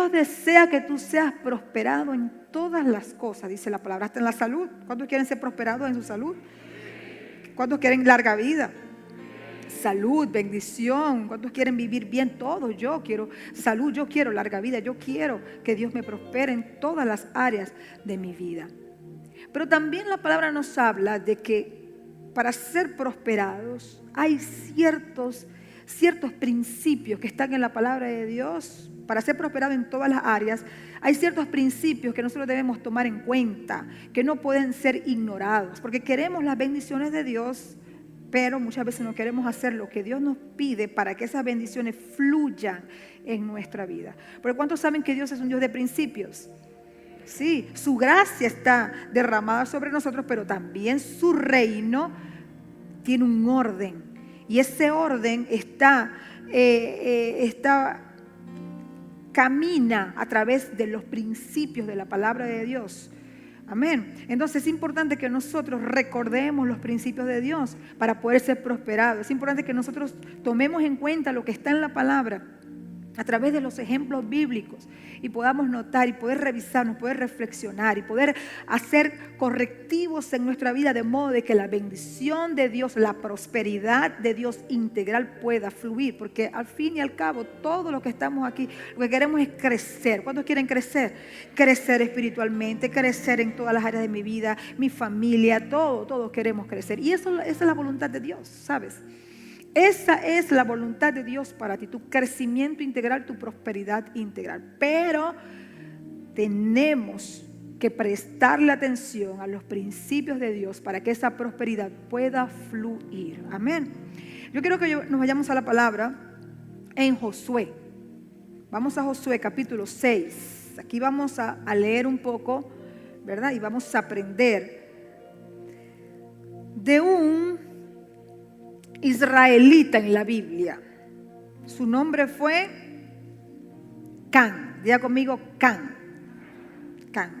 Dios desea que tú seas prosperado en todas las cosas, dice la palabra, hasta en la salud. ¿Cuántos quieren ser prosperados en su salud? ¿Cuántos quieren larga vida? Salud, bendición. ¿Cuántos quieren vivir bien? Todos. Yo quiero salud, yo quiero larga vida, yo quiero que Dios me prospere en todas las áreas de mi vida. Pero también la palabra nos habla de que para ser prosperados hay ciertos principios que están en la palabra de Dios. Para ser prosperado en todas las áreas hay ciertos principios que nosotros debemos tomar en cuenta, que no pueden ser ignorados, porque queremos las bendiciones de Dios, pero muchas veces no queremos hacer lo que Dios nos pide para que esas bendiciones fluyan en nuestra vida. Pero ¿cuántos saben que Dios es un Dios de principios? Sí, su gracia está derramada sobre nosotros, pero también su reino tiene un orden. Y ese orden camina a través de los principios de la palabra de Dios. Amén. Entonces es importante que nosotros recordemos los principios de Dios para poder ser prosperados. Es importante que nosotros tomemos en cuenta lo que está en la palabra a través de los ejemplos bíblicos y podamos notar y poder revisarnos, poder reflexionar y poder hacer correctivos en nuestra vida de modo de que la bendición de Dios, la prosperidad de Dios integral pueda fluir, porque al fin y al cabo todo lo que estamos aquí, lo que queremos es crecer. ¿Cuántos quieren crecer? Crecer espiritualmente, crecer en todas las áreas de mi vida, mi familia, todos queremos crecer, y esa es la voluntad de Dios, ¿sabes? Esa es la voluntad de Dios para ti, tu crecimiento integral, tu prosperidad integral. Pero tenemos que prestarle atención a los principios de Dios para que esa prosperidad pueda fluir. Amén. Yo quiero que nos vayamos a la palabra en Josué. Vamos a Josué capítulo 6. Aquí vamos a leer un poco, ¿verdad? Y vamos a aprender de un israelita en la Biblia. Su nombre fue Can. Diga conmigo, Can.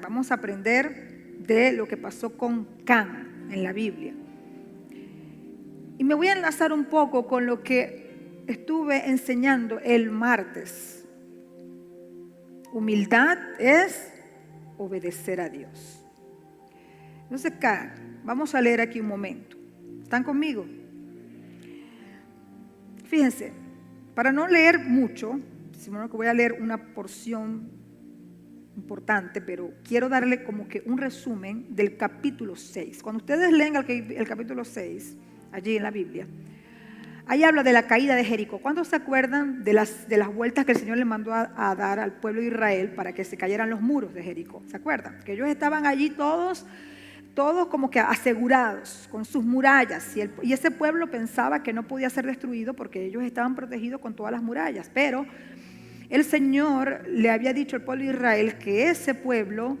Vamos a aprender de lo que pasó con Can en la Biblia. Y me voy a enlazar un poco con lo que estuve enseñando el martes. Humildad es obedecer a Dios. Entonces, Can, vamos a leer aquí un momento. ¿Están conmigo? Fíjense, para no leer mucho, sino que voy a leer una porción importante, pero quiero darle como que un resumen del capítulo 6. Cuando ustedes leen el capítulo 6, allí en la Biblia, ahí habla de la caída de Jericó. ¿Cuántos se acuerdan de las vueltas que el Señor le mandó a dar al pueblo de Israel para que se cayeran los muros de Jericó? ¿Se acuerdan? Que ellos estaban allí todos como que asegurados con sus murallas, y ese pueblo pensaba que no podía ser destruido porque ellos estaban protegidos con todas las murallas, pero el Señor le había dicho al pueblo de Israel que ese pueblo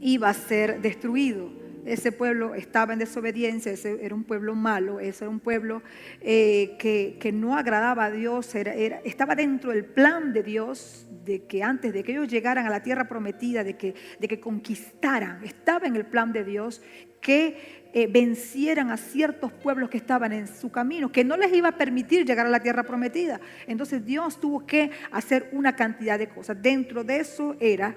iba a ser destruido. Ese pueblo estaba en desobediencia, ese era un pueblo malo, ese era un pueblo que no agradaba a Dios, estaba dentro del plan de Dios, de que antes de que ellos llegaran a la tierra prometida, de que conquistaran, estaba en el plan de Dios que vencieran a ciertos pueblos que estaban en su camino, que no les iba a permitir llegar a la tierra prometida. Entonces Dios tuvo que hacer una cantidad de cosas. Dentro de eso era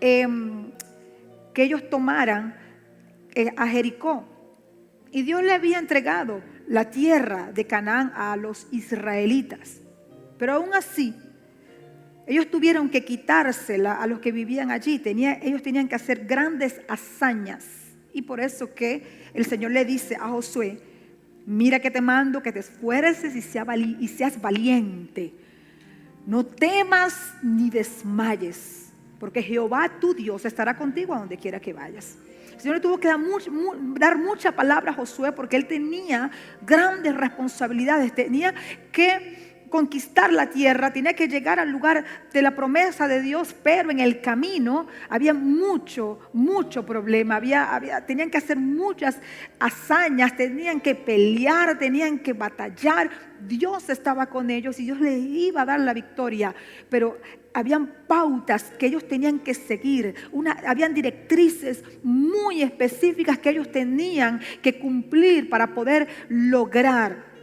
que ellos tomaran a Jericó, y Dios le había entregado la tierra de Canaán a los israelitas, pero aún así ellos tuvieron que quitársela a los que vivían allí. Ellos tenían que hacer grandes hazañas, y por eso que el Señor le dice a Josué: mira que te mando que te esfuerces y seas valiente, no temas ni desmayes, porque Jehová tu Dios estará contigo a donde quiera que vayas. El Señor le tuvo que dar mucha palabra a Josué porque él tenía grandes responsabilidades, tenía que conquistar la tierra, tenía que llegar al lugar de la promesa de Dios, pero en el camino había mucho problema, tenían que hacer muchas hazañas, tenían que pelear, tenían que batallar. Dios estaba con ellos y Dios les iba a dar la victoria, pero habían pautas que ellos tenían que seguir, habían directrices muy específicas que ellos tenían que cumplir para poder lograr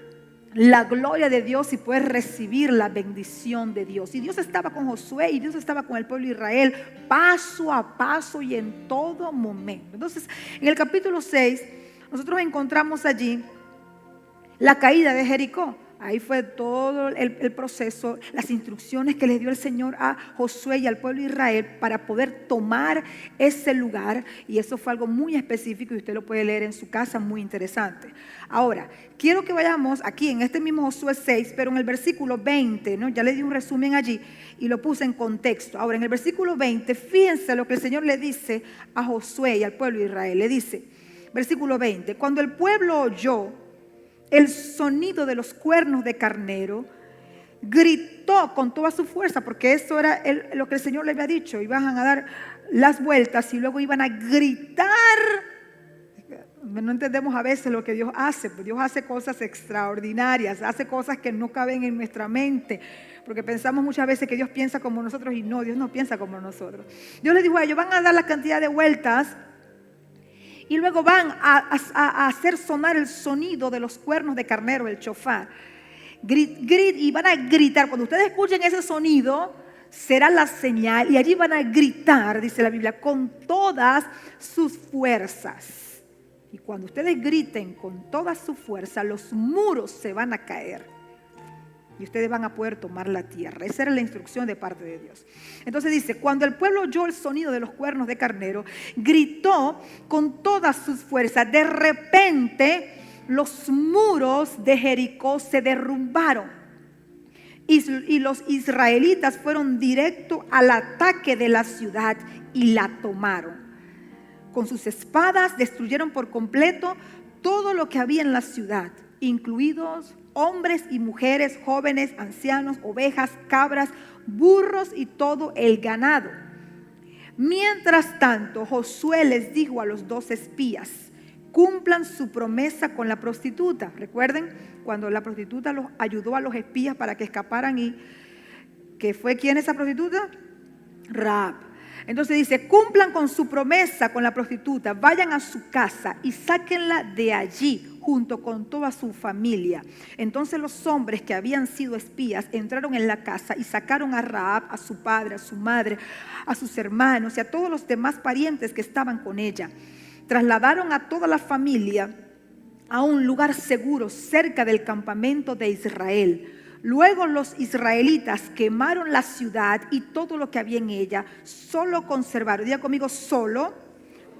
la gloria de Dios y poder recibir la bendición de Dios. Y Dios estaba con Josué y Dios estaba con el pueblo de Israel paso a paso y en todo momento. Entonces, en el capítulo 6, nosotros encontramos allí la caída de Jericó. Ahí fue todo el proceso, las instrucciones que les dio el Señor a Josué y al pueblo de Israel para poder tomar ese lugar. Y eso fue algo muy específico y usted lo puede leer en su casa, muy interesante. Ahora, quiero que vayamos aquí en este mismo Josué 6, pero en el versículo 20, ¿no? Ya le di un resumen allí y lo puse en contexto. Ahora, en el versículo 20, fíjense lo que el Señor le dice a Josué y al pueblo de Israel. Le dice, versículo 20, cuando el pueblo oyó el sonido de los cuernos de carnero, gritó con toda su fuerza, porque eso era lo que el Señor le había dicho. Iban a dar las vueltas y luego iban a gritar. No entendemos a veces lo que Dios hace, pues Dios hace cosas extraordinarias, hace cosas que no caben en nuestra mente, porque pensamos muchas veces que Dios piensa como nosotros y no, Dios no piensa como nosotros. Dios les dijo a ellos, van a dar la cantidad de vueltas y luego van a hacer sonar el sonido de los cuernos de carnero, el shofar. Y van a gritar. Cuando ustedes escuchen ese sonido, será la señal. Y allí van a gritar, dice la Biblia, con todas sus fuerzas. Y cuando ustedes griten con toda su fuerza, los muros se van a caer. Y ustedes van a poder tomar la tierra. Esa era la instrucción de parte de Dios. Entonces dice, cuando el pueblo oyó el sonido de los cuernos de carnero, gritó con todas sus fuerzas. De repente, los muros de Jericó se derrumbaron. Y los israelitas fueron directo al ataque de la ciudad y la tomaron. Con sus espadas destruyeron por completo todo lo que había en la ciudad, incluidos hombres y mujeres, jóvenes, ancianos, ovejas, cabras, burros y todo el ganado. Mientras tanto, Josué les dijo a los 2 espías, cumplan su promesa con la prostituta. Recuerden cuando la prostituta los ayudó a los espías para que escaparan y ¿qué fue quién esa prostituta? Rahab. Entonces dice, cumplan con su promesa con la prostituta, vayan a su casa y sáquenla de allí junto con toda su familia. Entonces los hombres que habían sido espías entraron en la casa y sacaron a Rahab, a su padre, a su madre, a sus hermanos y a todos los demás parientes que estaban con ella. Trasladaron a toda la familia a un lugar seguro cerca del campamento de Israel. Luego los israelitas quemaron la ciudad y todo lo que había en ella. Solo conservaron, diga conmigo, solo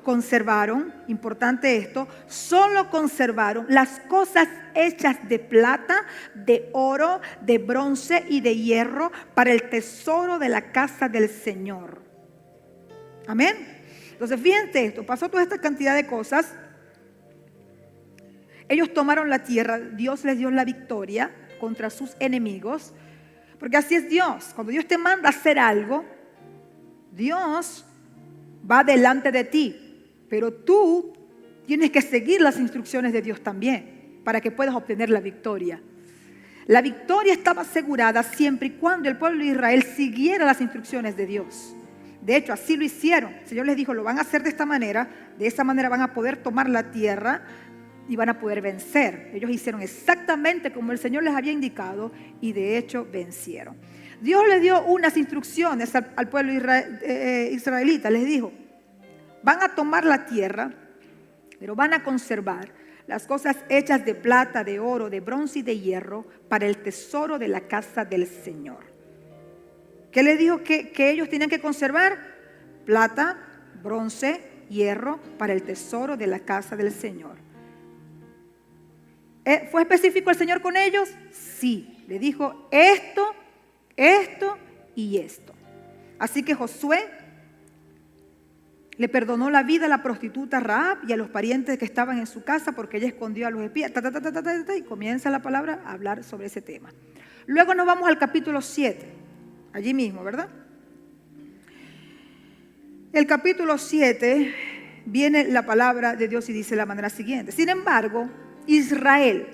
conservaron, importante esto, solo conservaron las cosas hechas de plata, de oro, de bronce y de hierro para el tesoro de la casa del Señor. Amén. Entonces fíjense esto, pasó toda esta cantidad de cosas. Ellos tomaron la tierra, Dios les dio la victoria contra sus enemigos, porque así es Dios. Cuando Dios te manda a hacer algo, Dios va delante de ti, pero tú tienes que seguir las instrucciones de Dios también para que puedas obtener la victoria. La victoria estaba asegurada siempre y cuando el pueblo de Israel siguiera las instrucciones de Dios. De hecho, así lo hicieron. El Señor les dijo, lo van a hacer de esa manera van a poder tomar la tierra y van a poder vencer. Ellos hicieron exactamente como el Señor les había indicado y de hecho vencieron. Dios les dio unas instrucciones al pueblo israelita. Les dijo, van a tomar la tierra, pero van a conservar las cosas hechas de plata, de oro, de bronce y de hierro para el tesoro de la casa del Señor. ¿Qué les dijo que ellos tenían que conservar? Plata, bronce, hierro para el tesoro de la casa del Señor. ¿Fue específico el Señor con ellos? Sí, le dijo esto, esto y esto. Así que Josué le perdonó la vida a la prostituta Rahab y a los parientes que estaban en su casa porque ella escondió a los espías. Y comienza la palabra a hablar sobre ese tema. Luego nos vamos al capítulo 7, allí mismo, ¿verdad? El capítulo 7 viene la palabra de Dios y dice de la manera siguiente. Sin embargo, Israel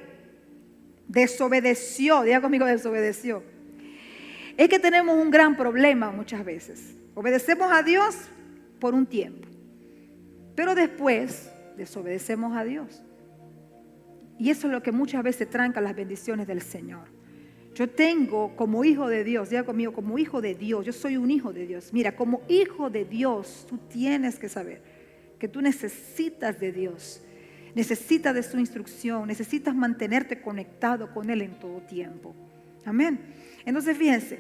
desobedeció, diga conmigo desobedeció. Es que tenemos un gran problema muchas veces. Obedecemos a Dios por un tiempo, pero después desobedecemos a Dios. Y eso es lo que muchas veces tranca las bendiciones del Señor. Yo tengo como hijo de Dios, diga conmigo, como hijo de Dios, yo soy un hijo de Dios. Mira, como hijo de Dios, tú tienes que saber que tú necesitas de Dios, necesitas de su instrucción, necesitas mantenerte conectado con Él en todo tiempo. Amén. Entonces fíjense,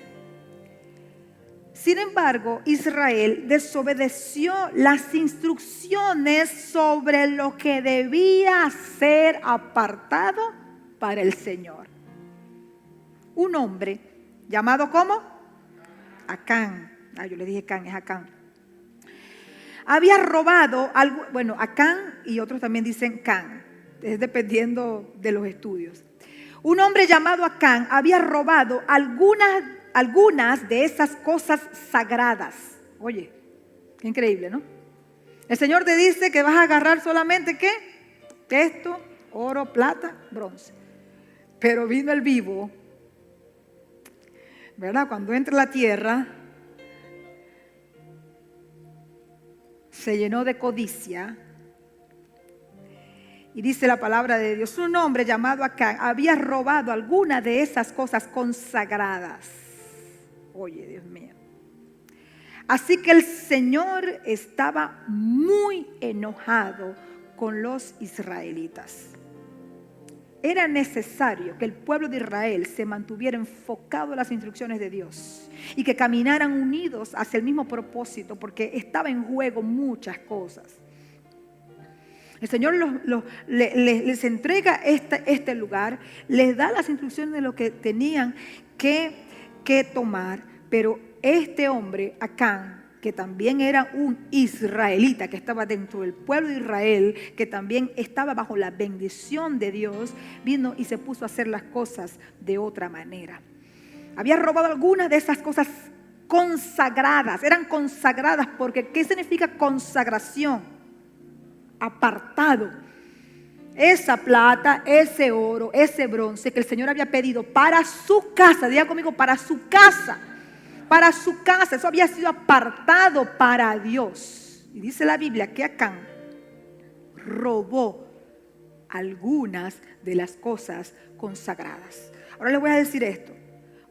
sin embargo, Israel desobedeció las instrucciones sobre lo que debía ser apartado para el Señor. Un hombre llamado ¿cómo? Acán. Yo le dije Can, es Acán. Había robado algo, bueno, Acán y otros también dicen Can, es dependiendo de los estudios. Un hombre llamado Acán había robado algunas de esas cosas sagradas. Oye, qué increíble, ¿no? El Señor te dice que vas a agarrar solamente ¿qué? Esto, oro, plata, bronce. Pero vino el vivo, ¿verdad? Cuando entra a la tierra, se llenó de codicia. Y dice la palabra de Dios, un hombre llamado Acán había robado alguna de esas cosas consagradas. Oye, Dios mío. Así que el Señor estaba muy enojado con los israelitas. Era necesario que el pueblo de Israel se mantuviera enfocado en las instrucciones de Dios y que caminaran unidos hacia el mismo propósito, porque estaba en juego muchas cosas. El Señor les entrega este lugar, les da las instrucciones de lo que tenían que tomar, pero este hombre, Acán, que también era un israelita, que estaba dentro del pueblo de Israel, que también estaba bajo la bendición de Dios, vino y se puso a hacer las cosas de otra manera. Había robado algunas de esas cosas consagradas, eran consagradas porque ¿qué significa consagración? Apartado. Esa plata, ese oro, ese bronce que el Señor había pedido para su casa, diga conmigo, para su casa. Para su casa, eso había sido apartado para Dios. Y dice la Biblia que Acán robó algunas de las cosas consagradas. Ahora les voy a decir esto.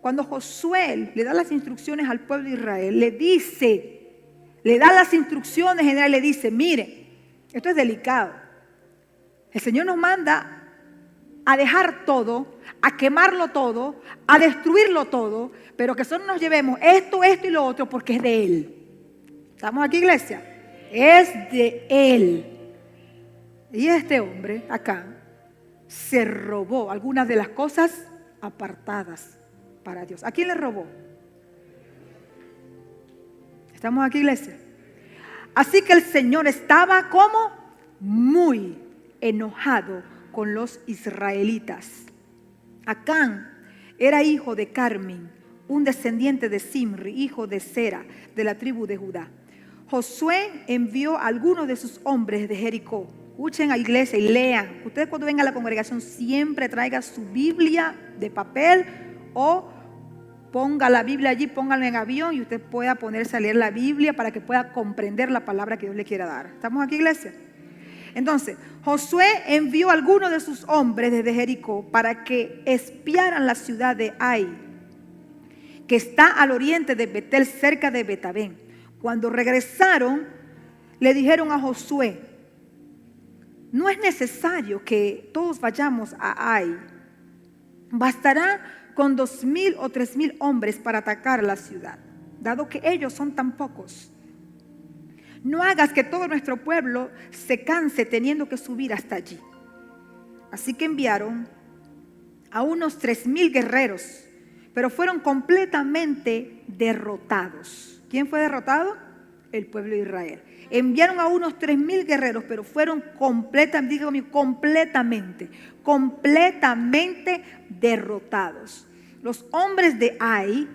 Cuando Josué le da las instrucciones al pueblo de Israel, le da las instrucciones generales, le dice, mire, esto es delicado. El Señor nos manda a dejar todo, a quemarlo todo, a destruirlo todo, pero que solo nos llevemos esto y lo otro porque es de Él. ¿Estamos aquí, iglesia? Es de Él. Y este hombre acá se robó algunas de las cosas apartadas para Dios. ¿A quién le robó? ¿Estamos aquí, iglesia? Así que el Señor estaba como muy enojado con los israelitas. Acán era hijo de Carmi, un descendiente de Simri, hijo de Sera, de la tribu de Judá. Josué envió a algunos de sus hombres de Jericó. Escuchen a la iglesia y lean. Ustedes cuando vengan a la congregación siempre traigan su Biblia de papel o ponga la Biblia allí, pónganla en avión y usted pueda ponerse a leer la Biblia para que pueda comprender la palabra que Dios le quiera dar. ¿Estamos aquí, iglesia? Entonces, Josué envió a algunos de sus hombres desde Jericó para que espiaran la ciudad de Ai, que está al oriente de Betel, cerca de Betabén. Cuando regresaron, le dijeron a Josué, no es necesario que todos vayamos a Ai. Bastará con 2,000 o 3,000 hombres para atacar la ciudad, dado que ellos son tan pocos. No hagas que todo nuestro pueblo se canse teniendo que subir hasta allí. Así que enviaron a unos 3,000 guerreros, pero fueron completamente derrotados. ¿Quién fue derrotado? El pueblo de Israel. Enviaron a unos 3,000 guerreros, pero fueron completamente derrotados. Los hombres de Ai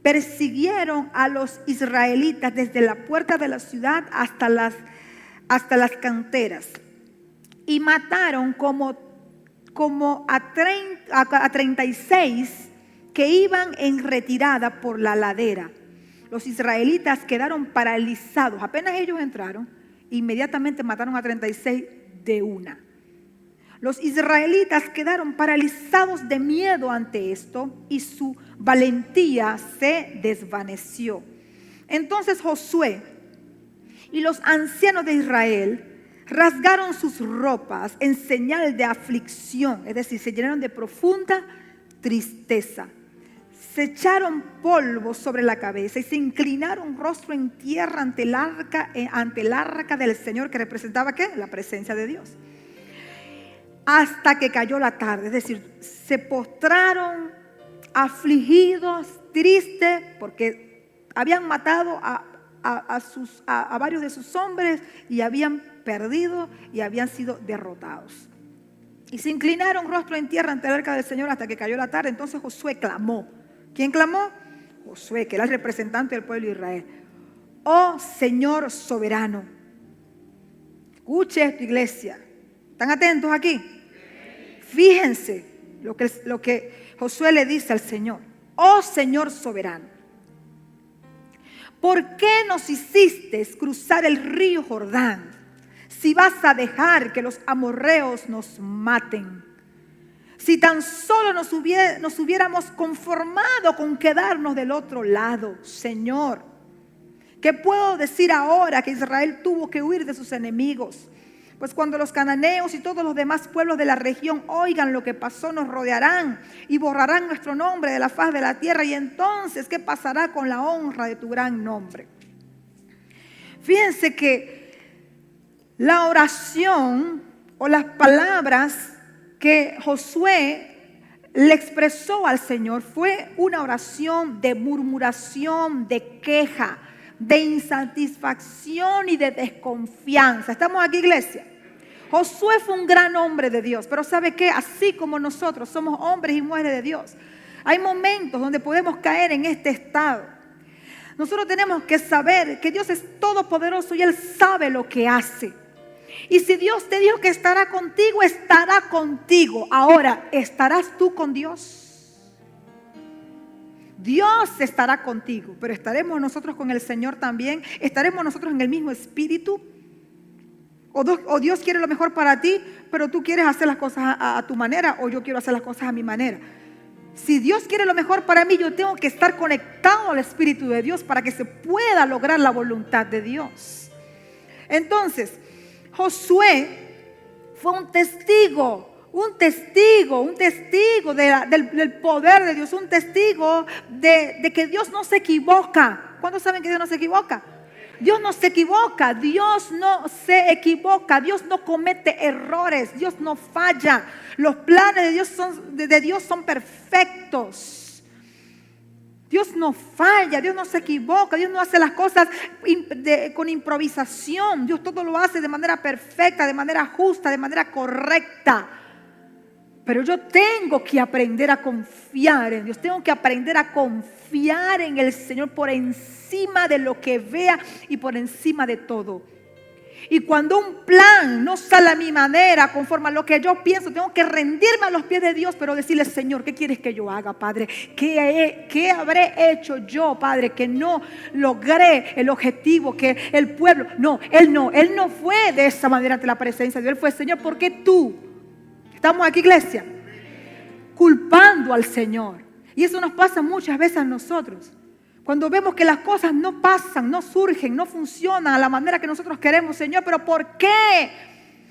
persiguieron a los israelitas desde la puerta de la ciudad hasta las canteras y mataron como a 36 que iban en retirada por la ladera. Los israelitas quedaron paralizados. Apenas ellos entraron, inmediatamente mataron a 36 de una. Los israelitas quedaron paralizados de miedo ante esto y su valentía se desvaneció. Entonces Josué y los ancianos de Israel rasgaron sus ropas en señal de aflicción, es decir, se llenaron de profunda tristeza. Se echaron polvo sobre la cabeza y se inclinaron rostro en tierra ante el arca del Señor, que representaba ¿qué? La presencia de Dios. Hasta que cayó la tarde, es decir, se postraron afligidos, tristes, porque habían matado a varios de sus hombres y habían perdido y habían sido derrotados. Y se inclinaron rostro en tierra ante el arca del Señor hasta que cayó la tarde. Entonces Josué clamó. ¿Quién clamó? Josué, que era el representante del pueblo de Israel. Oh Señor soberano. Escuche esto, iglesia. ¿Están atentos aquí? Fíjense lo que Josué le dice al Señor. Oh Señor soberano, ¿por qué nos hiciste cruzar el río Jordán si vas a dejar que los amorreos nos maten? Si tan solo nos hubiéramos conformado con quedarnos del otro lado, Señor. ¿Qué puedo decir ahora que Israel tuvo que huir de sus enemigos? Pues cuando los cananeos y todos los demás pueblos de la región oigan lo que pasó, nos rodearán y borrarán nuestro nombre de la faz de la tierra. Y entonces, ¿qué pasará con la honra de tu gran nombre? Fíjense que la oración o las palabras que Josué le expresó al Señor fue una oración de murmuración, de queja, de insatisfacción y de desconfianza. ¿Estamos aquí, iglesia? Josué fue un gran hombre de Dios, pero ¿sabe qué? Así como nosotros somos hombres y mujeres de Dios, hay momentos donde podemos caer en este estado. Nosotros tenemos que saber que Dios es todopoderoso y Él sabe lo que hace. Y si Dios te dijo que estará contigo, estará contigo. Ahora, ¿estarás tú con Dios? Dios estará contigo, pero ¿estaremos nosotros con el Señor también? ¿Estaremos nosotros en el mismo espíritu? ¿O Dios quiere lo mejor para ti, pero tú quieres hacer las cosas a tu manera, o yo quiero hacer las cosas a mi manera? Si Dios quiere lo mejor para mí, yo tengo que estar conectado al Espíritu de Dios para que se pueda lograr la voluntad de Dios. Entonces, Josué fue un testigo del poder de Dios, un testigo de que Dios no se equivoca. ¿Cuántos saben que Dios no se equivoca? Dios no se equivoca, Dios no se equivoca, Dios no comete errores, Dios no falla. Los planes de Dios son perfectos. Dios no falla, Dios no se equivoca, Dios no hace las cosas con improvisación. Dios todo lo hace de manera perfecta, de manera justa, de manera correcta. Pero yo tengo que aprender a confiar en Dios, tengo que aprender a confiar en el Señor por encima de lo que vea y por encima de todo. Y cuando un plan no sale a mi manera, conforme a lo que yo pienso, tengo que rendirme a los pies de Dios, pero decirle: Señor, ¿qué quieres que yo haga, Padre? ¿Qué habré hecho yo, Padre, que no logré el objetivo, que el pueblo? No, Él no fue de esa manera ante la presencia de Dios. Él fue: Señor, ¿por qué tú? Estamos aquí, iglesia, culpando al Señor. Y eso nos pasa muchas veces a nosotros. Cuando vemos que las cosas no pasan, no surgen, no funcionan a la manera que nosotros queremos, Señor, ¿pero por qué?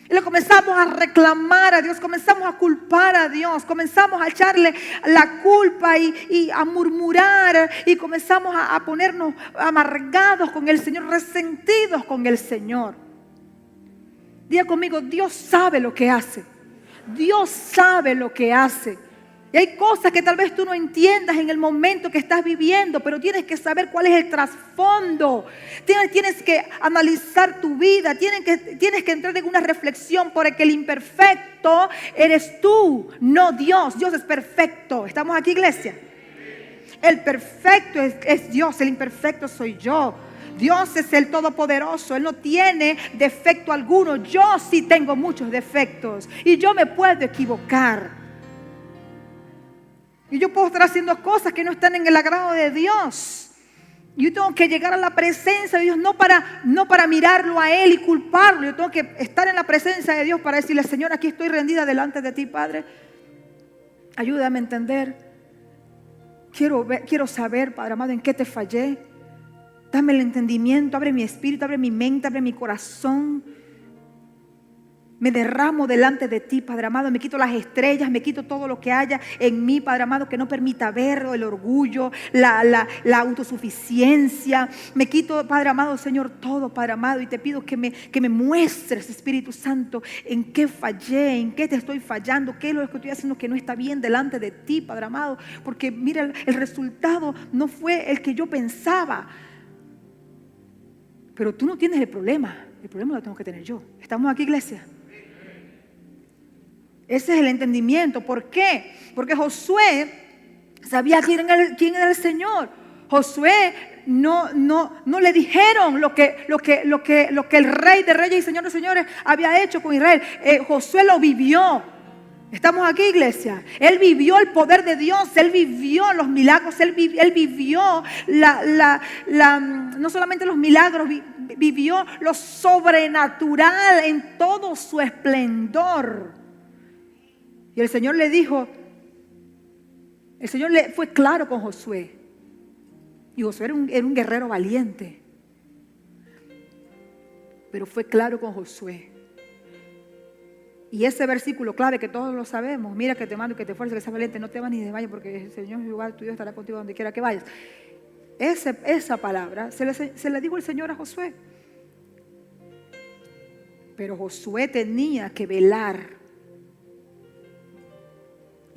Y le comenzamos a reclamar a Dios, comenzamos a culpar a Dios, comenzamos a echarle la culpa y a murmurar, y comenzamos a ponernos amargados con el Señor, resentidos con el Señor. Diga conmigo: Dios sabe lo que hace. Dios sabe lo que hace. Y hay cosas que tal vez tú no entiendas en el momento que estás viviendo, pero tienes que saber cuál es el trasfondo. Tienes que analizar tu vida, tienes que entrar en una reflexión, porque el imperfecto eres tú, no Dios. Dios es perfecto. ¿Estamos aquí, iglesia? El perfecto es Dios, el imperfecto soy yo. Dios es el todopoderoso, Él no tiene defecto alguno. Yo sí tengo muchos defectos y yo me puedo equivocar. Y yo puedo estar haciendo cosas que no están en el agrado de Dios. Yo tengo que llegar a la presencia de Dios, no para mirarlo a Él y culparlo. Yo tengo que estar en la presencia de Dios para decirle, Señor, aquí estoy rendida delante de ti, Padre. Ayúdame a entender. Quiero saber, Padre amado, en qué te fallé. Dame el entendimiento, abre mi espíritu, abre mi mente, abre mi corazón. Me derramo delante de ti, Padre amado. Me quito las estrellas, me quito todo lo que haya en mí, Padre amado, que no permita ver el orgullo, la autosuficiencia. Me quito, Padre amado, Señor, todo, Padre amado. Y te pido que me muestres, Espíritu Santo, en qué fallé, en qué te estoy fallando, qué es lo que estoy haciendo que no está bien delante de ti, Padre amado. Porque mira, el resultado no fue el que yo pensaba. Pero tú no tienes el problema lo tengo que tener yo. ¿Estamos aquí, iglesia? Ese es el entendimiento. ¿Por qué? Porque Josué sabía quién era el Señor. Josué no le dijeron lo que el Rey de Reyes y Señor de Señores había hecho con Israel. Josué lo vivió. Estamos aquí, iglesia. Él vivió el poder de Dios. Él vivió los milagros. Él vivió no solamente los milagros, vivió lo sobrenatural en todo su esplendor. Y el Señor le dijo, el Señor fue claro con Josué. Y Josué era un guerrero valiente. Pero fue claro con Josué. Y ese versículo clave que todos lo sabemos, mira que te mando y que te esfuerces, que seas valiente, no te vas ni de vaya porque el Señor Jehová tu Dios estará contigo donde quiera que vayas. Esa palabra se la dijo el Señor a Josué. Pero Josué tenía que velar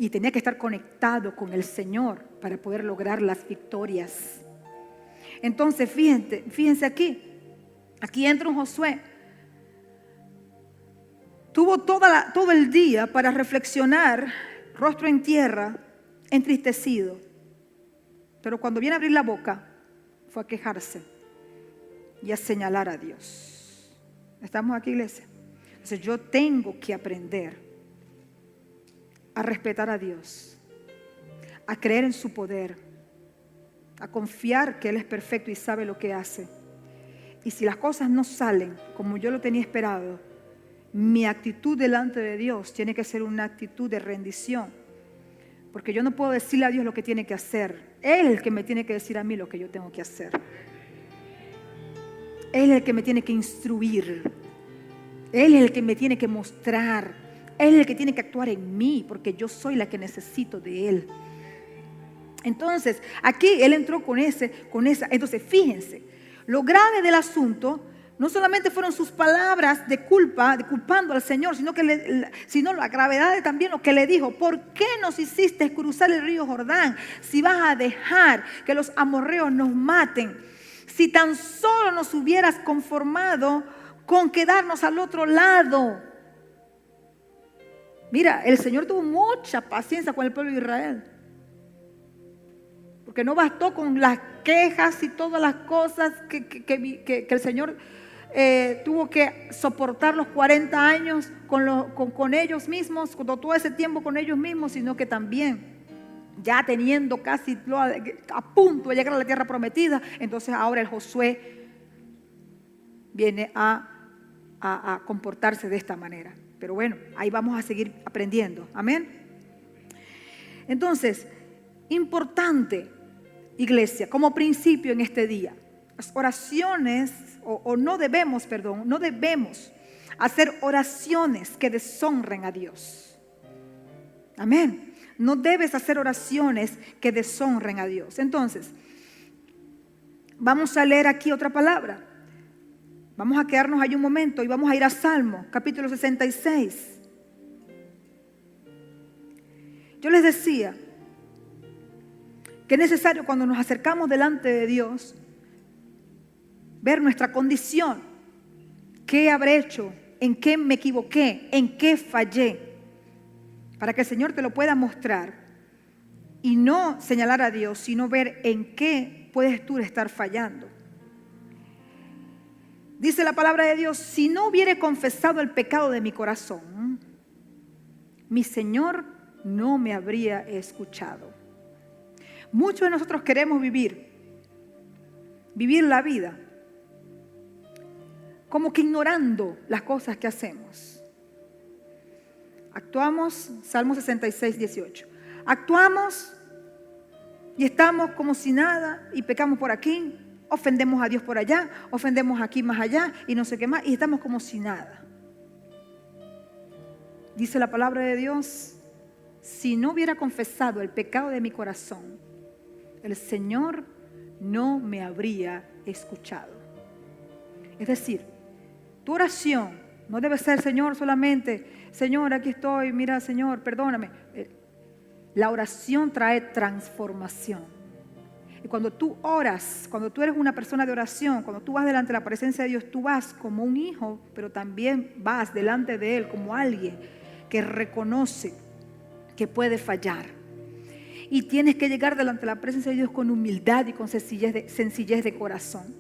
y tenía que estar conectado con el Señor para poder lograr las victorias. Entonces, fíjense aquí. Aquí entra un Josué. Tuvo todo el día para reflexionar, rostro en tierra, entristecido. Pero cuando viene a abrir la boca, fue a quejarse y a señalar a Dios. ¿Estamos aquí, iglesia? Entonces yo tengo que aprender a respetar a Dios, a creer en su poder, a confiar que Él es perfecto y sabe lo que hace. Y si las cosas no salen como yo lo tenía esperado, mi actitud delante de Dios tiene que ser una actitud de rendición. Porque yo no puedo decirle a Dios lo que tiene que hacer. Él es el que me tiene que decir a mí lo que yo tengo que hacer. Él es el que me tiene que instruir. Él es el que me tiene que mostrar. Él es el que tiene que actuar en mí, porque yo soy la que necesito de Él. Entonces, aquí Él entró con esa. Entonces, fíjense, lo grave del asunto no solamente fueron sus palabras de culpando al Señor, sino la gravedad de también lo que le dijo. ¿Por qué nos hiciste cruzar el río Jordán si vas a dejar que los amorreos nos maten? Si tan solo nos hubieras conformado con quedarnos al otro lado. Mira, el Señor tuvo mucha paciencia con el pueblo de Israel. Porque no bastó con las quejas y todas las cosas que el Señor tuvo que soportar los 40 años con ellos mismos, todo ese tiempo con ellos mismos, sino que también ya teniendo casi a punto de llegar a la tierra prometida. Entonces ahora el Josué viene a comportarse de esta manera. Pero bueno, ahí vamos a seguir aprendiendo. Amén. Entonces, importante, iglesia, como principio en este día, las oraciones, no debemos hacer oraciones que deshonren a Dios. Amén. No debes hacer oraciones que deshonren a Dios. Entonces, vamos a leer aquí otra palabra. Vamos a quedarnos ahí un momento y vamos a ir a Salmo, capítulo 66. Yo les decía que es necesario cuando nos acercamos delante de Dios ver nuestra condición. ¿Qué habré hecho? ¿En qué me equivoqué? ¿En qué fallé? Para que el Señor te lo pueda mostrar y no señalar a Dios, sino ver en qué puedes tú estar fallando. Dice la palabra de Dios: si no hubiere confesado el pecado de mi corazón, mi Señor no me habría escuchado. Muchos de nosotros queremos vivir vivir la vida como que ignorando las cosas que hacemos. Actuamos, Salmo 66, 18. Actuamos y estamos como si nada y pecamos por aquí, ofendemos a Dios por allá, ofendemos aquí más allá y no sé qué más y estamos como si nada. Dice la palabra de Dios, si no hubiera confesado el pecado de mi corazón, el Señor no me habría escuchado. Es decir, tu oración no debe ser, Señor, solamente, Señor, aquí estoy, mira, Señor, perdóname. La oración trae transformación. Y cuando tú oras, cuando tú eres una persona de oración, cuando tú vas delante de la presencia de Dios, tú vas como un hijo, pero también vas delante de Él como alguien que reconoce que puede fallar. Y tienes que llegar delante de la presencia de Dios con humildad y con sencillez de corazón.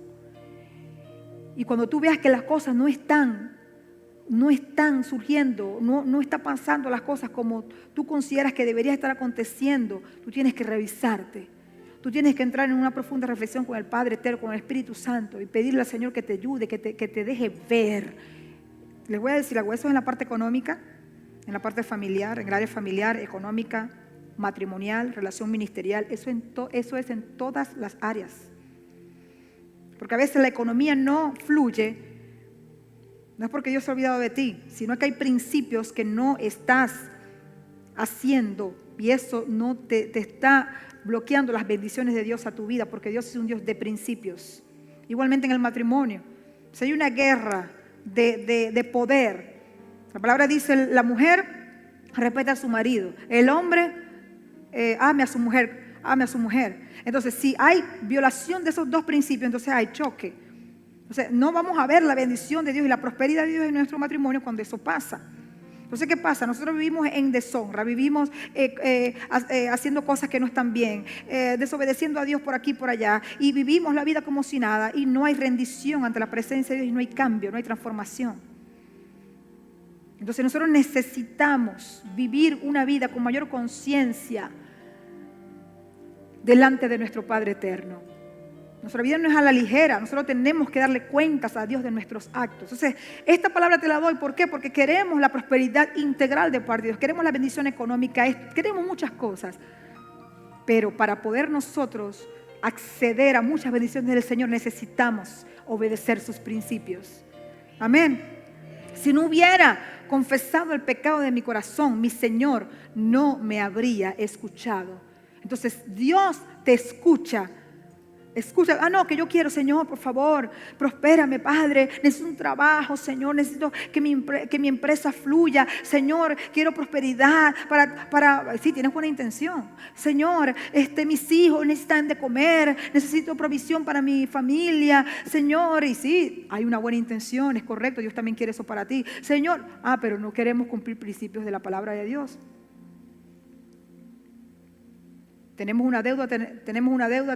Y cuando tú veas que las cosas no están surgiendo, no está pasando las cosas como tú consideras que debería estar aconteciendo, tú tienes que revisarte. Tú tienes que entrar en una profunda reflexión con el Padre Eterno, con el Espíritu Santo y pedirle al Señor que te ayude, que te deje ver. Les voy a decir algo, eso es en la parte económica, en la parte familiar, en el área familiar, económica, matrimonial, relación ministerial, eso es en todas las áreas. Porque a veces la economía no fluye, no es porque Dios se ha olvidado de ti, sino que hay principios que no estás haciendo y eso no te está bloqueando las bendiciones de Dios a tu vida, porque Dios es un Dios de principios. Igualmente en el matrimonio, si hay una guerra de poder, la palabra dice, la mujer respeta a su marido, el hombre ame a su mujer. Entonces, si hay violación de esos dos principios, entonces hay choque. Entonces, no vamos a ver la bendición de Dios y la prosperidad de Dios en nuestro matrimonio cuando eso pasa. Entonces, ¿qué pasa? Nosotros vivimos en deshonra, vivimos haciendo cosas que no están bien, desobedeciendo a Dios por aquí y por allá, y vivimos la vida como si nada, y no hay rendición ante la presencia de Dios, y no hay cambio, no hay transformación. Entonces, nosotros necesitamos vivir una vida con mayor conciencia delante de nuestro Padre Eterno. Nuestra vida no es a la ligera, nosotros tenemos que darle cuentas a Dios de nuestros actos. Entonces, esta palabra te la doy, ¿por qué? Porque queremos la prosperidad integral de parte de Dios, queremos la bendición económica, queremos muchas cosas. Pero para poder nosotros acceder a muchas bendiciones del Señor, necesitamos obedecer sus principios. Amén. Si no hubiera confesado el pecado de mi corazón, mi Señor no me habría escuchado. Entonces, Dios te escucha. Escucha, no, que yo quiero, Señor, por favor, prospérame, Padre, necesito un trabajo, Señor, necesito que mi empresa fluya, Señor, quiero prosperidad sí, tienes buena intención, Señor, mis hijos necesitan de comer, necesito provisión para mi familia, Señor, y sí, hay una buena intención, es correcto, Dios también quiere eso para ti, Señor, pero no queremos cumplir principios de la palabra de Dios. Tenemos una deuda,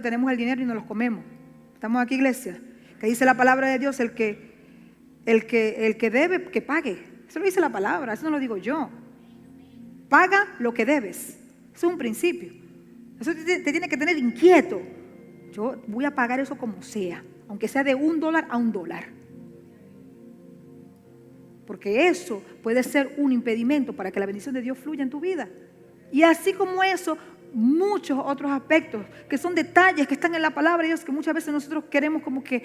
tenemos el dinero y nos los comemos. Estamos aquí, iglesia. Que dice la palabra de Dios, el que debe, que pague. Eso lo dice la palabra, eso no lo digo yo. Paga lo que debes. Eso es un principio. Eso te tiene que tener inquieto. Yo voy a pagar eso como sea, aunque sea de $1 a $1. Porque eso puede ser un impedimento para que la bendición de Dios fluya en tu vida. Y así como eso, muchos otros aspectos que son detalles que están en la palabra de Dios que muchas veces nosotros queremos como que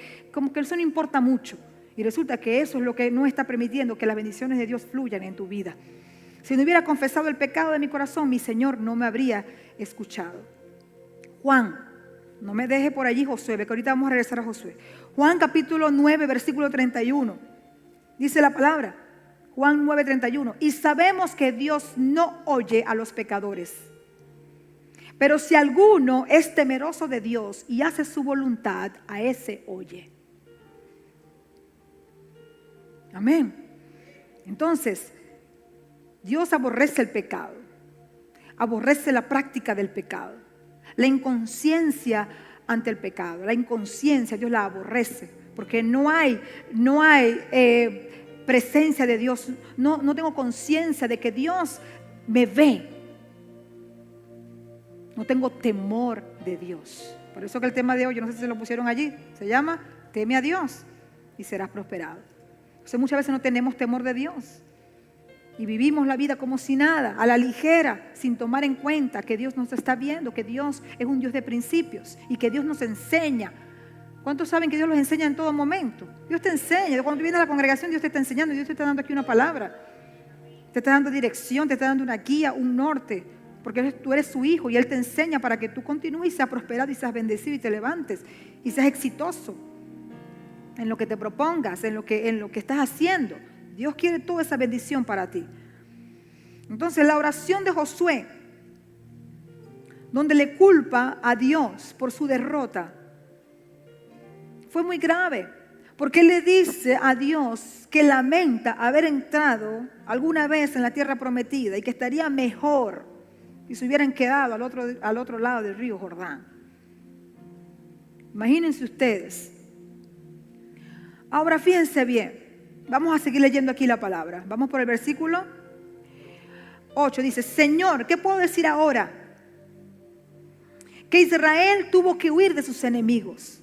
eso no importa mucho y resulta que eso es lo que no está permitiendo que las bendiciones de Dios fluyan en tu vida. Si no hubiera confesado el pecado de mi corazón, mi Señor no me habría escuchado. Juan, no me deje por allí Josué, que ahorita vamos a regresar a Josué. Juan capítulo 9 versículo 31 dice la palabra, Juan 9, 31, y sabemos que Dios no oye a los pecadores. Pero si alguno es temeroso de Dios y hace su voluntad, a ese oye. Amén. Entonces, Dios aborrece el pecado, aborrece la práctica del pecado, la inconsciencia ante el pecado, la inconsciencia Dios la aborrece, porque no hay presencia de Dios, no tengo conciencia de que Dios me ve. No tengo temor de Dios. Por eso que el tema de hoy, yo no sé si se lo pusieron allí, se llama teme a Dios y serás prosperado. Entonces muchas veces no tenemos temor de Dios y vivimos la vida como si nada, a la ligera, sin tomar en cuenta que Dios nos está viendo, que Dios es un Dios de principios y que Dios nos enseña. ¿Cuántos saben que Dios los enseña en todo momento? Dios te enseña. Cuando tú vienes a la congregación, Dios te está enseñando. Dios te está dando aquí una palabra. Te está dando dirección, te está dando una guía, un norte. Porque tú eres su hijo y Él te enseña para que tú continúes y seas prosperado y seas bendecido y te levantes y seas exitoso en lo que te propongas, en lo que estás haciendo. Dios quiere toda esa bendición para ti. Entonces la oración de Josué, donde le culpa a Dios por su derrota, fue muy grave, porque él le dice a Dios que lamenta haber entrado alguna vez en la tierra prometida y que estaría mejor si se hubieran quedado al otro lado del río Jordán. Imagínense ustedes. Ahora fíjense bien. Vamos a seguir leyendo aquí la palabra. Vamos por el versículo 8. Dice, Señor, ¿qué puedo decir ahora? Que Israel tuvo que huir de sus enemigos.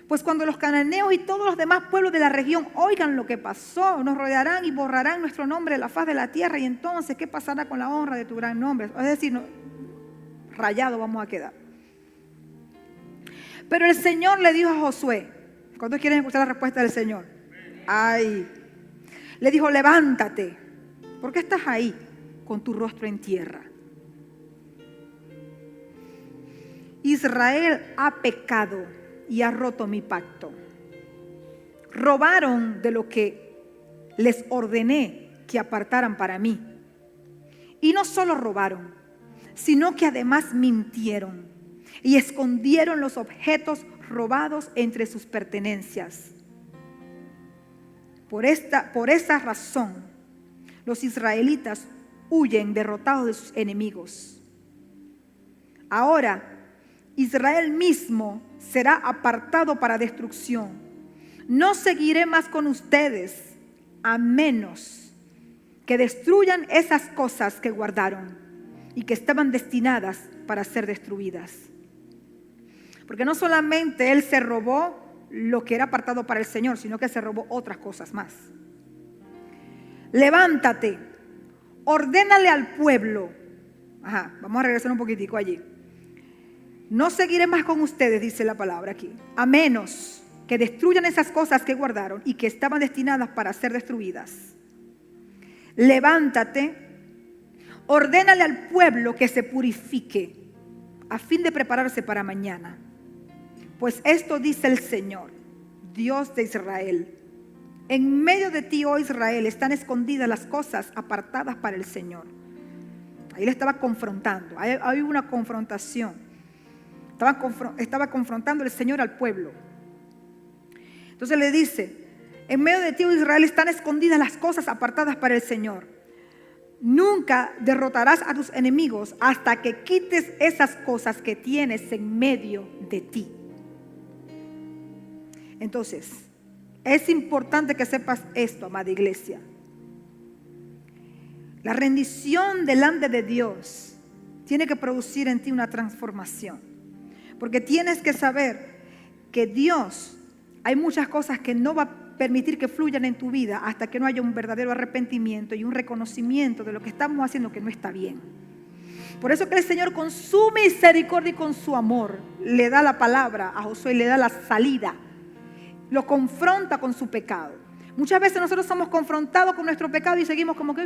Pues cuando los cananeos y todos los demás pueblos de la región oigan lo que pasó, nos rodearán y borrarán nuestro nombre de la faz de la tierra. Y entonces, ¿qué pasará con la honra de tu gran nombre? Es decir, rayado vamos a quedar. Pero el Señor le dijo a Josué, ¿cuántos quieren escuchar la respuesta del Señor? Ay, le dijo, levántate. ¿Por qué estás ahí con tu rostro en tierra? Israel ha pecado y ha roto mi pacto. Robaron de lo que les ordené que apartaran para mí. Y no solo robaron, sino que además mintieron y escondieron los objetos robados entre sus pertenencias. Por esa razón, los israelitas huyen derrotados de sus enemigos. Ahora, Israel mismo será apartado para destrucción. No seguiré más con ustedes, a menos que destruyan esas cosas que guardaron y que estaban destinadas para ser destruidas. Porque no solamente él se robó lo que era apartado para el Señor, sino que se robó otras cosas más. Levántate, ordénale al pueblo. Vamos a regresar un poquitico allí. No seguiré más con ustedes, dice la palabra aquí, a menos que destruyan esas cosas que guardaron y que estaban destinadas para ser destruidas. Levántate, ordénale al pueblo que se purifique a fin de prepararse para mañana. Pues esto dice el Señor, Dios de Israel. En medio de ti, oh Israel, están escondidas las cosas apartadas para el Señor. Ahí le estaba confrontando, hay una confrontación. Estaba confrontando el Señor al pueblo. Entonces le dice, en medio de ti, oh Israel, están escondidas las cosas apartadas para el Señor. Nunca derrotarás a tus enemigos hasta que quites esas cosas que tienes en medio de ti. Entonces, es importante que sepas esto, amada iglesia. La rendición delante de Dios tiene que producir en ti una transformación. Porque tienes que saber que Dios, hay muchas cosas que no va a permitir que fluyan en tu vida hasta que no haya un verdadero arrepentimiento y un reconocimiento de lo que estamos haciendo que no está bien. Por eso que el Señor, con su misericordia y con su amor, le da la palabra a Josué, le da la salida, lo confronta con su pecado. Muchas veces nosotros somos confrontados con nuestro pecado y seguimos como que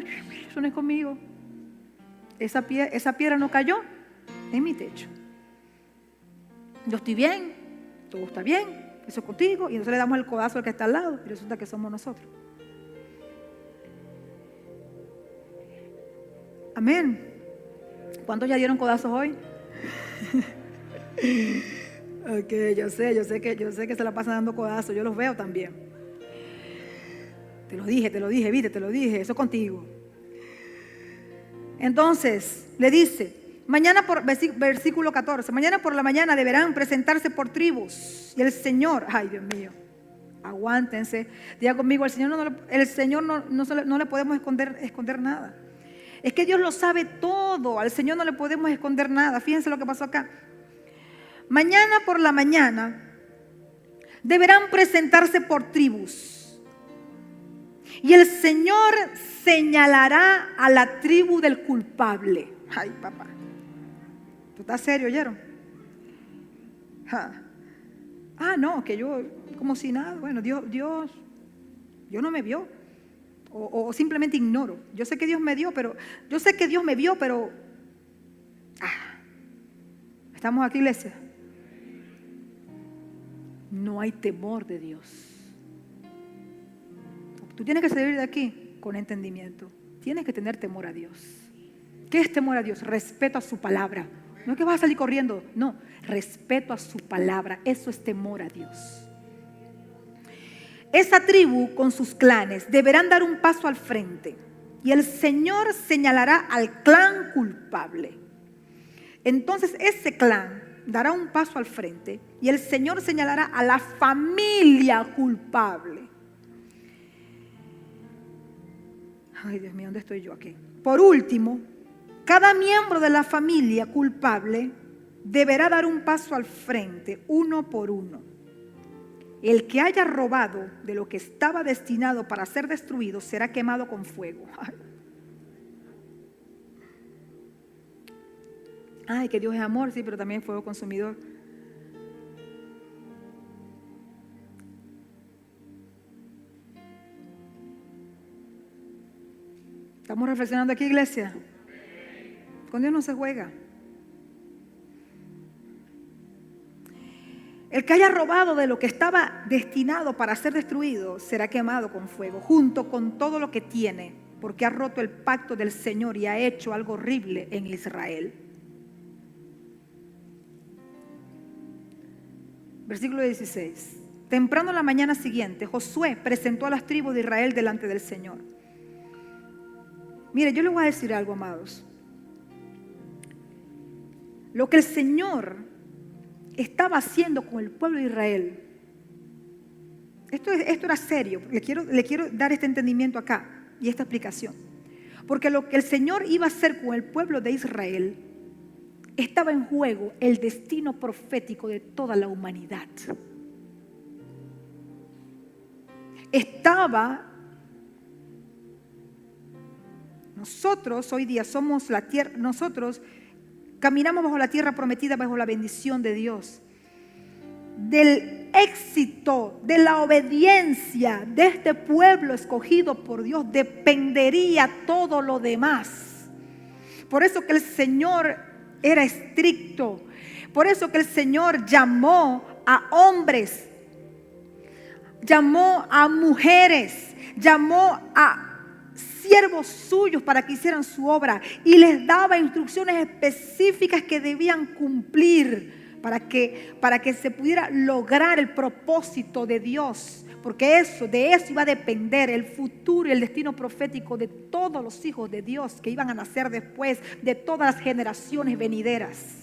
eso no es conmigo. Esa piedra no cayó en mi techo. Yo estoy bien, todo está bien, eso es contigo. Y entonces le damos el codazo al que está al lado y resulta que somos nosotros. Amén. ¿Cuántos ya dieron codazos hoy? Ok, yo sé que se la pasan dando codazos, yo los veo también. Te lo dije, viste, te lo dije, eso es contigo. Entonces, le dice, versículo 14, mañana por la mañana deberán presentarse por tribus. Y el Señor, ay Dios mío, aguántense, diga conmigo, el Señor no le podemos esconder nada. Es que Dios lo sabe todo, al Señor no le podemos esconder nada. Fíjense lo que pasó acá. mañana por la mañana deberán presentarse por tribus. Y el Señor señalará a la tribu del culpable. Ay, papá. ¿Tú estás serio, oyeron? No, que yo como si nada. Bueno, Dios no me vio. O simplemente ignoro. Yo sé que Dios me dio, pero yo sé que Dios me vio, pero ¿estamos aquí, iglesia? No hay temor de Dios. Tú tienes que salir de aquí con entendimiento. Tienes que tener temor a Dios. ¿Qué es temor a Dios? Respeto a su palabra. No es que vas a salir corriendo, no. Respeto a su palabra. Eso es temor a Dios. Esa tribu con sus clanes deberán dar un paso al frente y el Señor señalará al clan culpable. Entonces ese clan dará un paso al frente y el Señor señalará a la familia culpable. Ay, Dios mío, ¿dónde estoy yo aquí? Por último, cada miembro de la familia culpable deberá dar un paso al frente, uno por uno. El que haya robado de lo que estaba destinado para ser destruido será quemado con fuego. Ay, que Dios es amor, sí, pero también es fuego consumidor. ¿Estamos reflexionando aquí, iglesia? Con Dios no se juega. El que haya robado de lo que estaba destinado para ser destruido será quemado con fuego, junto con todo lo que tiene, porque ha roto el pacto del Señor y ha hecho algo horrible en Israel. Versículo 16. Temprano en la mañana siguiente, Josué presentó a las tribus de Israel delante del Señor. Mire, yo les voy a decir algo, amados. Lo que el Señor estaba haciendo con el pueblo de Israel, esto era serio. Le quiero dar este entendimiento acá y esta explicación. Porque lo que el Señor iba a hacer con el pueblo de Israel, estaba en juego el destino profético de toda la humanidad. Nosotros hoy día somos la tierra, nosotros caminamos bajo la tierra prometida, bajo la bendición de Dios. Del éxito, de la obediencia de este pueblo escogido por Dios dependería todo lo demás. Por eso que el Señor era estricto. Por eso que el Señor llamó a hombres, llamó a mujeres, llamó a siervos suyos para que hicieran su obra y les daba instrucciones específicas que debían cumplir para que se pudiera lograr el propósito de Dios, porque de eso iba a depender el futuro y el destino profético de todos los hijos de Dios que iban a nacer después, de todas las generaciones venideras.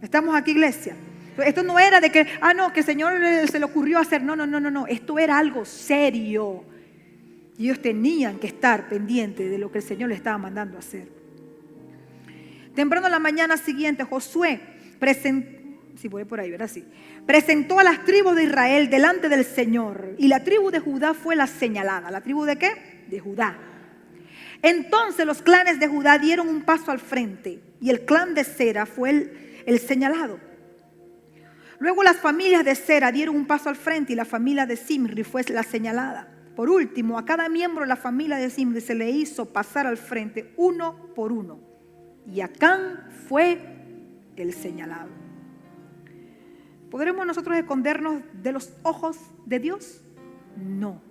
¿Estamos aquí, iglesia? Esto no era de que, que el Señor se le ocurrió hacer. No. Esto era algo serio. Y ellos tenían que estar pendientes de lo que el Señor les estaba mandando a hacer. Temprano en la mañana siguiente, Josué presentó a las tribus de Israel delante del Señor. Y la tribu de Judá fue la señalada. ¿La tribu de qué? De Judá. Entonces los clanes de Judá dieron un paso al frente. Y el clan de Sera fue el señalado. Luego las familias de Sera dieron un paso al frente. Y la familia de Zimri fue la señalada. Por último, a cada miembro de la familia de Zimri se le hizo pasar al frente uno por uno. Y Acán fue el señalado. ¿Podremos nosotros escondernos de los ojos de Dios? No.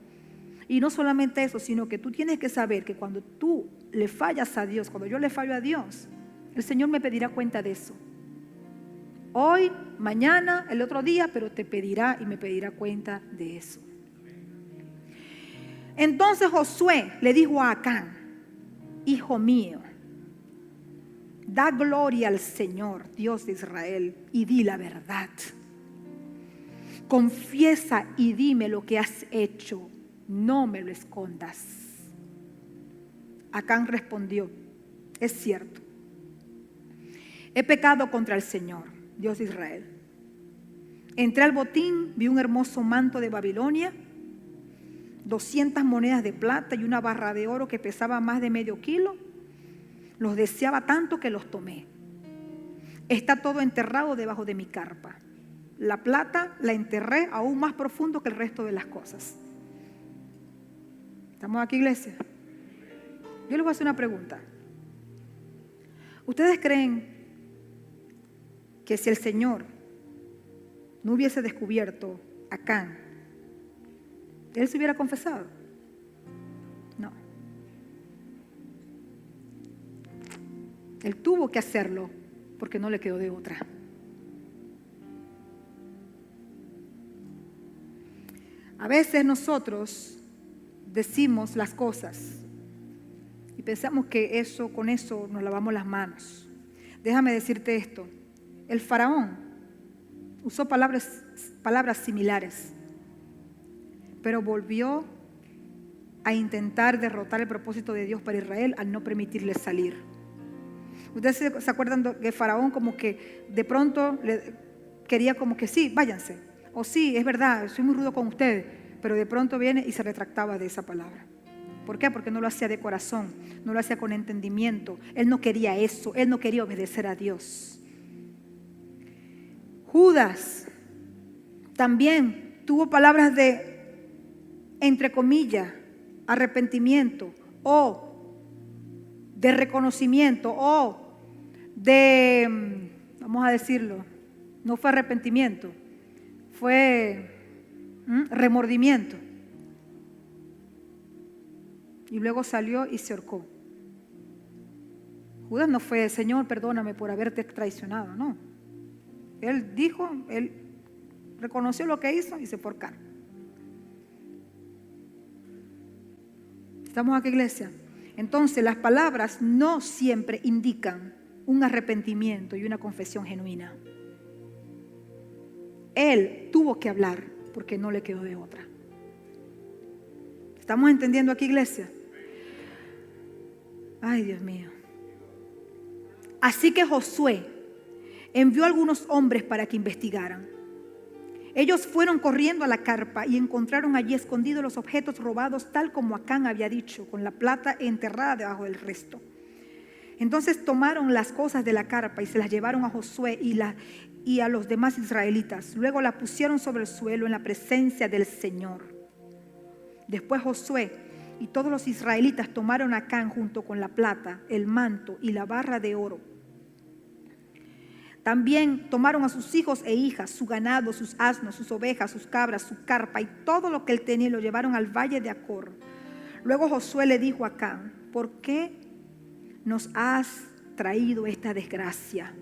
Y no solamente eso, sino que tú tienes que saber que cuando tú le fallas a Dios, cuando yo le fallo a Dios, el Señor me pedirá cuenta de eso. Hoy, mañana, el otro día, pero te pedirá y me pedirá cuenta de eso. Entonces Josué le dijo a Acán: hijo mío, da gloria al Señor, Dios de Israel, y di la verdad. Confiesa y dime lo que has hecho, no me lo escondas. Acán respondió: es cierto, he pecado contra el Señor. Dios de Israel. Entré al botín, vi un hermoso manto de Babilonia, 200 monedas de plata y una barra de oro que pesaba más de medio kilo. Los deseaba tanto que los tomé. Está todo enterrado debajo de mi carpa. La plata la enterré aún más profundo que el resto de las cosas. ¿Estamos aquí, iglesia? Yo les voy a hacer una pregunta. ¿Ustedes creen que si el Señor no hubiese descubierto a Acán, él se hubiera confesado? No. Él tuvo que hacerlo porque no le quedó de otra. A veces nosotros decimos las cosas y pensamos que con eso nos lavamos las manos. Déjame decirte esto. El faraón usó palabras similares, pero volvió a intentar derrotar el propósito de Dios para Israel al no permitirles salir. Ustedes se acuerdan que Faraón como que de pronto quería como que sí, váyanse. O sí, es verdad, soy muy rudo con ustedes, pero de pronto viene y se retractaba de esa palabra. ¿Por qué? Porque no lo hacía de corazón, no lo hacía con entendimiento. Él no quería eso, él no quería obedecer a Dios. Judas también tuvo palabras de, entre comillas, arrepentimiento o de reconocimiento o de, vamos a decirlo, no fue arrepentimiento, fue remordimiento. Y luego salió y se ahorcó. Judas no fue, Señor, perdóname por haberte traicionado, no. Él dijo, él reconoció lo que hizo y se fue a ahorcar. ¿Estamos aquí, iglesia? Entonces, las palabras no siempre indican un arrepentimiento y una confesión genuina. Él tuvo que hablar porque no le quedó de otra. ¿Estamos entendiendo aquí, iglesia? Ay, Dios mío. Así que Josué envió a algunos hombres para que investigaran. Ellos fueron corriendo a la carpa y encontraron allí escondidos los objetos robados, tal como Acán había dicho, con la plata enterrada debajo del resto. Entonces tomaron las cosas de la carpa y se las llevaron a Josué y a los demás israelitas. Luego la pusieron sobre el suelo en la presencia del Señor. Después Josué y todos los israelitas tomaron a Acán junto con la plata, el manto y la barra de oro. También tomaron a sus hijos e hijas, su ganado, sus asnos, sus ovejas, sus cabras, su carpa y todo lo que él tenía, y lo llevaron al valle de Acor. Luego Josué le dijo a Acán: ¿por qué nos has traído esta desgracia?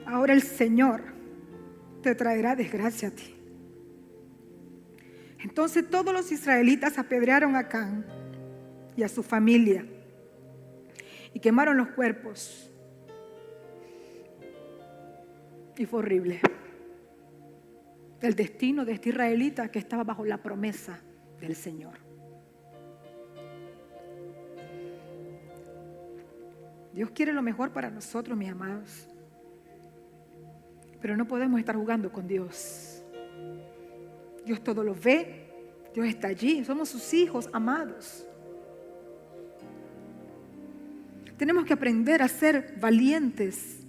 Ahora el Señor te traerá desgracia a ti. Entonces todos los israelitas apedrearon a Acán y a su familia y quemaron los cuerpos. Y fue horrible. El destino de este israelita que estaba bajo la promesa del Señor. Dios quiere lo mejor para nosotros, mis amados. Pero no podemos estar jugando con Dios. Dios todo lo ve. Dios está allí. Somos sus hijos amados. Tenemos que aprender a ser valientes.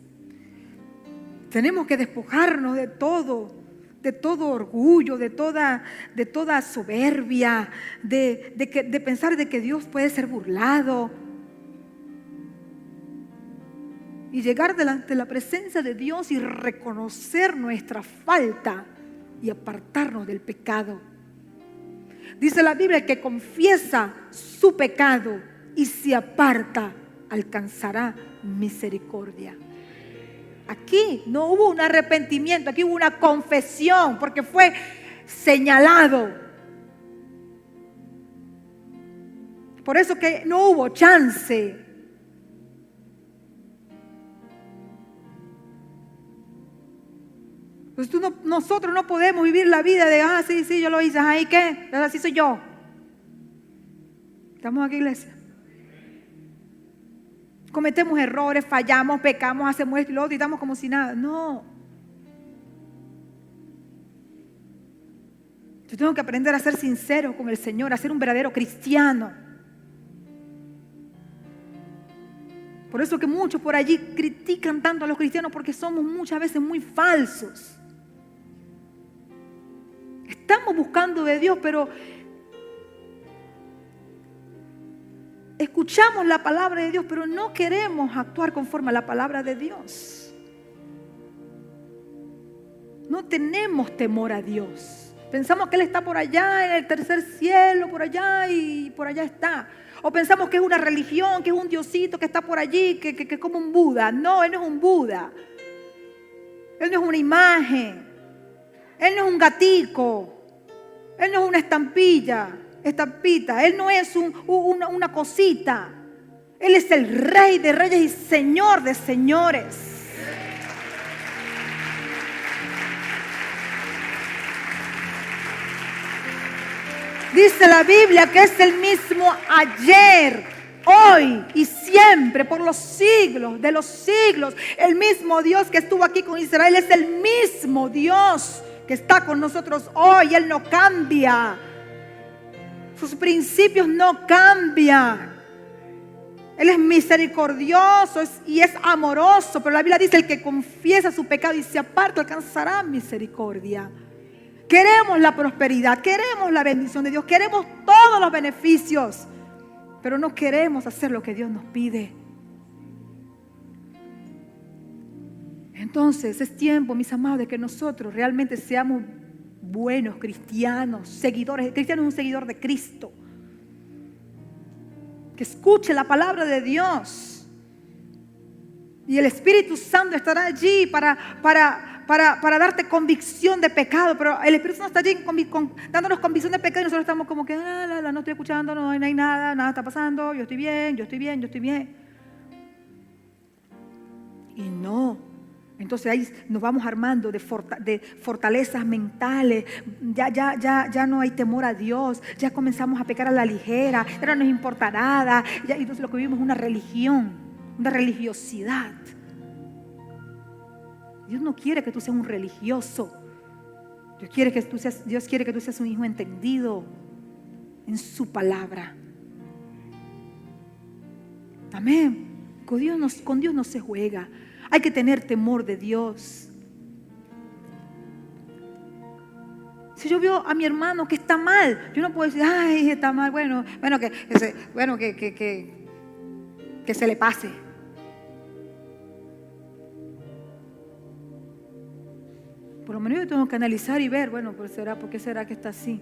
Tenemos que despojarnos de todo orgullo, de toda soberbia, de pensar de que Dios puede ser burlado. Y llegar delante de la presencia de Dios y reconocer nuestra falta y apartarnos del pecado. Dice la Biblia que confiesa su pecado y se aparta, alcanzará misericordia. Aquí no hubo un arrepentimiento, aquí hubo una confesión porque fue señalado. Por eso que no hubo chance. Pues nosotros no podemos vivir la vida de, sí, yo lo hice, ¿y qué? Así soy yo. ¿Estamos aquí, iglesia? Cometemos errores, fallamos, pecamos, hacemos esto y lo otro y estamos como si nada. No. Yo tengo que aprender a ser sincero con el Señor, a ser un verdadero cristiano. Por eso que muchos por allí critican tanto a los cristianos, porque somos muchas veces muy falsos. Estamos buscando de Dios, pero escuchamos la palabra de Dios, pero no queremos actuar conforme a la palabra de Dios. No tenemos temor a Dios. Pensamos que Él está por allá, en el tercer cielo, por allá y por allá está. O pensamos que es una religión, que es un diosito que está por allí, que es como un Buda. No, Él no es un Buda. Él no es una imagen. Él no es un gatico. Él no es una estampita. Él no es una cosita. Él es el Rey de reyes y Señor de señores. Dice la Biblia que es el mismo ayer, hoy y siempre, por los siglos de los siglos. El mismo Dios que estuvo aquí con Israel es el mismo Dios que está con nosotros hoy. Él no cambia. Sus principios no cambian. Él es misericordioso y es amoroso. Pero la Biblia dice: el que confiesa su pecado y se aparta alcanzará misericordia. Queremos la prosperidad, queremos la bendición de Dios, queremos todos los beneficios, pero no queremos hacer lo que Dios nos pide. Entonces es tiempo, mis amados, de que nosotros realmente seamos buenos cristianos, seguidores. El cristiano es un seguidor de Cristo, que escuche la palabra de Dios, y el Espíritu Santo estará allí para darte convicción de pecado. Pero el Espíritu Santo está allí dándonos convicción de pecado, y nosotros estamos como que no estoy escuchando, no hay nada está pasando, yo estoy bien. Y no. Entonces ahí nos vamos armando de fortalezas mentales. Ya no hay temor a Dios. Ya comenzamos a pecar a la ligera. Ya no nos importa nada. Entonces lo que vivimos es una religión, una religiosidad. Dios no quiere que tú seas un religioso. Dios quiere que tú seas un hijo entendido en su palabra. Amén. Con Dios no se juega. Hay que tener temor de Dios. Si yo veo a mi hermano que está mal, yo no puedo decir, está mal, que se le pase. Por lo menos yo tengo que analizar y ver, ¿por qué será que está así?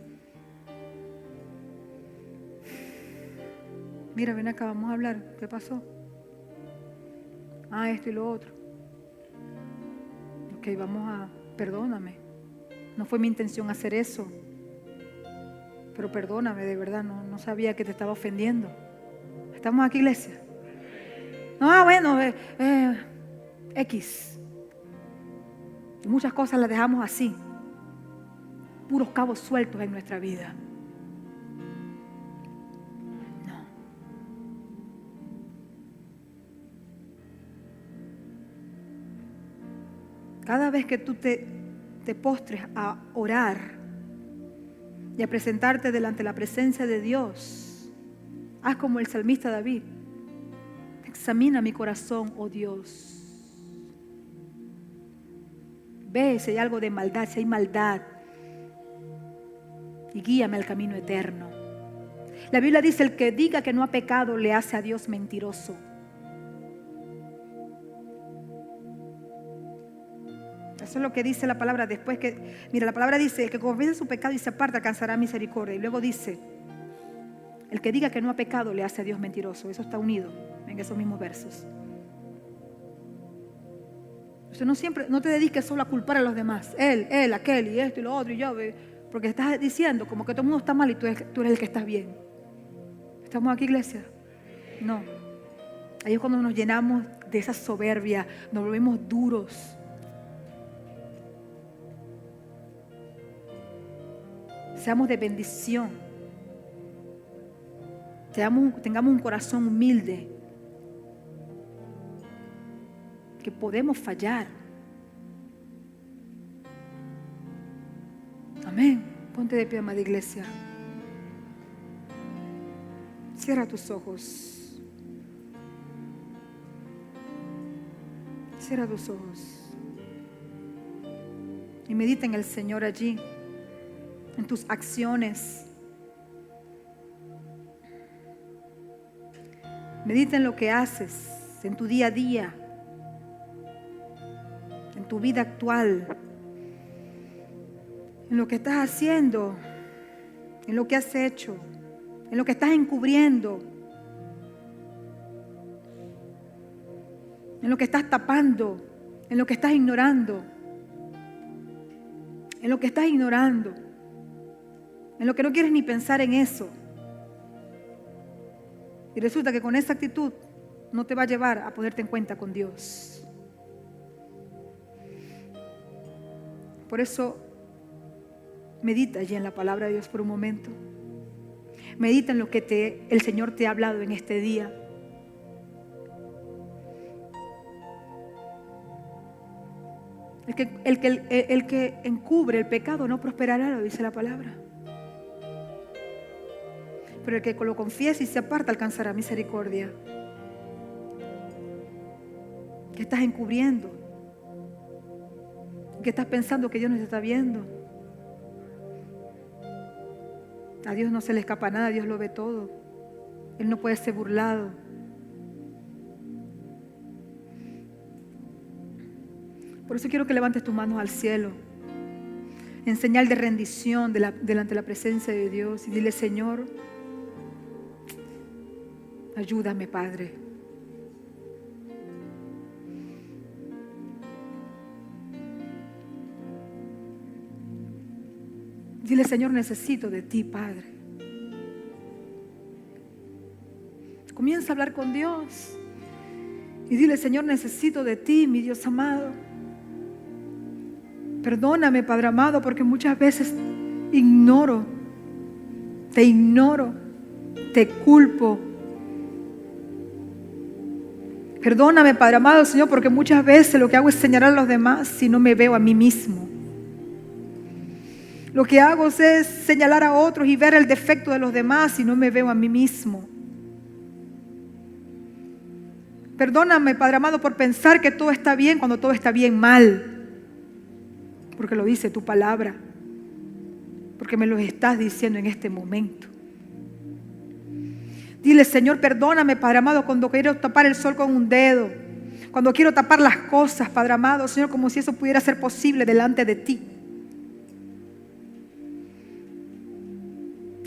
Mira, ven acá, vamos a hablar. ¿Qué pasó? Esto y lo otro. Ok, perdóname. No fue mi intención hacer eso. Pero perdóname, de verdad, no sabía que te estaba ofendiendo. ¿Estamos aquí, iglesia? X. Y muchas cosas las dejamos así, puros cabos sueltos en nuestra vida. No. Cada vez que tú te postres a orar y a presentarte delante de la presencia de Dios, haz como el salmista David: examina mi corazón, oh Dios. Ve si hay algo de maldad, si hay maldad, y guíame al camino eterno. La Biblia dice: el que diga que no ha pecado le hace a Dios mentiroso. Eso es lo que dice la palabra. La palabra dice: el que confiesa su pecado y se aparta alcanzará misericordia. Y luego dice: el que diga que no ha pecado le hace a Dios mentiroso. Eso está unido en esos mismos versos. Entonces no te dediques solo a culpar a los demás. Él, aquel y esto y lo otro y yo. Porque estás diciendo como que todo el mundo está mal y tú eres el que estás bien. ¿Estamos aquí, iglesia? No. Ahí es cuando nos llenamos de esa soberbia, nos volvemos duros. seamos de bendición, tengamos un corazón humilde, que podemos fallar. Amén. Ponte de pie, amada iglesia. Cierra tus ojos. Cierra tus ojos. Y medita en el Señor allí, en tus acciones. Medita en lo que haces, en tu día a día, en tu vida actual, en lo que estás haciendo, en lo que has hecho, en lo que estás encubriendo, en lo que estás tapando, en lo que estás ignorando, en lo que estás ignorando, en lo que no quieres ni pensar en eso. Y resulta que con esa actitud no te va a llevar a ponerte en cuenta con Dios. Por eso, medita allí en la palabra de Dios por un momento. Medita en lo que el Señor te ha hablado en este día. El que encubre el pecado no prosperará, lo dice la palabra. Pero el que lo confiesa y se aparta alcanzará misericordia. ¿Qué estás encubriendo? ¿Qué estás pensando que Dios no te está viendo? A Dios no se le escapa nada, Dios lo ve todo. Él no puede ser burlado. Por eso quiero que levantes tus manos al cielo, en señal de rendición delante de la presencia de Dios, y dile: Señor, ayúdame, Padre. Dile: Señor, necesito de ti, Padre. Comienza a hablar con Dios y dile: Señor, necesito de ti, mi Dios amado. Perdóname, Padre amado, porque muchas veces te ignoro, te culpo. Perdóname, Padre amado, Señor, porque muchas veces lo que hago es señalar a los demás y no me veo a mí mismo. Lo que hago es señalar a otros y ver el defecto de los demás y no me veo a mí mismo. Perdóname, Padre amado, por pensar que todo está bien cuando todo está bien mal. Porque lo dice tu palabra. Porque me lo estás diciendo en este momento. Dile: Señor, perdóname, Padre amado, cuando quiero tapar el sol con un dedo. Cuando quiero tapar las cosas, Padre amado, Señor, como si eso pudiera ser posible delante de ti.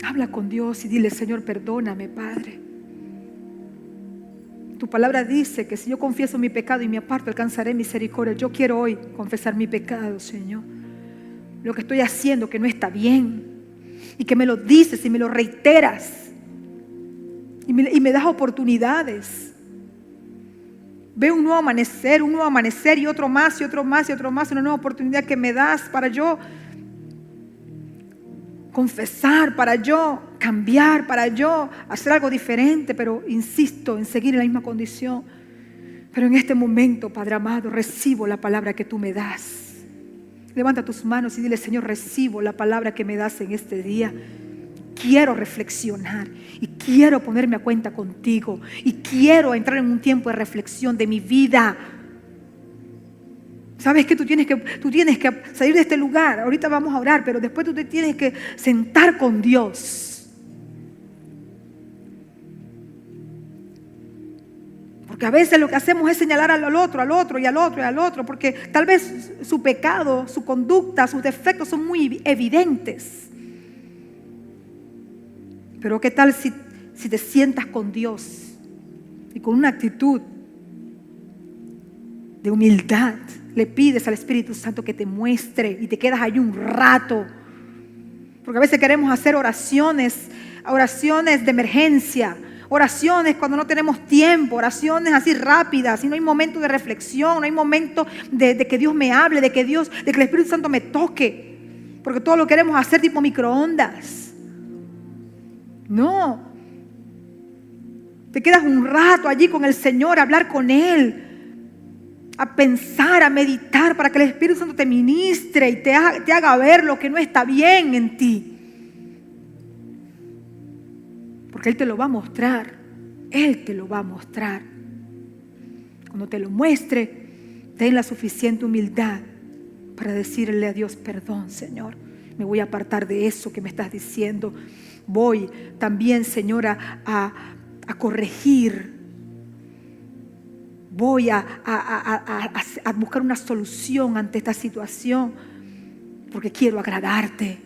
Habla con Dios y dile: Señor, perdóname, Padre. Tu palabra dice que si yo confieso mi pecado y me aparto, alcanzaré misericordia. Yo quiero hoy confesar mi pecado, Señor. Lo que estoy haciendo que no está bien. Y que me lo dices y me lo reiteras. Y me das oportunidades. Veo un nuevo amanecer y otro más y otro más y otro más. Una nueva oportunidad que me das para yo confesar, para yo cambiar, para yo hacer algo diferente, pero insisto en seguir en la misma condición. Pero en este momento, Padre amado, recibo la palabra que tú me das. Levanta tus manos y dile: Señor, recibo la palabra que me das en este día. Quiero reflexionar y quiero ponerme a cuenta contigo y quiero entrar en un tiempo de reflexión de mi vida. ¿Sabes que tú tienes que salir de este lugar? Ahorita vamos a orar, pero después tú te tienes que sentar con Dios. Porque a veces lo que hacemos es señalar al otro, porque tal vez su pecado, su conducta, sus defectos son muy evidentes. Pero ¿qué tal si te sientas con Dios y con una actitud de humildad le pides al Espíritu Santo que te muestre y te quedas ahí un rato? Porque a veces queremos hacer oraciones de emergencia, oraciones cuando no tenemos tiempo, oraciones así rápidas, y no hay momento de reflexión, no hay momento de que Dios me hable, de que el Espíritu Santo me toque. porque todo lo queremos hacer tipo microondas. No. Te quedas un rato allí con el Señor, a hablar con Él, a pensar, a meditar, para que el Espíritu Santo te ministre y te haga ver lo que no está bien en ti. Porque Él te lo va a mostrar. Él te lo va a mostrar. Cuando te lo muestre, ten la suficiente humildad para decirle a Dios: perdón, Señor, me voy a apartar de eso que me estás diciendo. Voy también, Señor, a corregir. Voy a buscar una solución ante esta situación, porque quiero agradarte,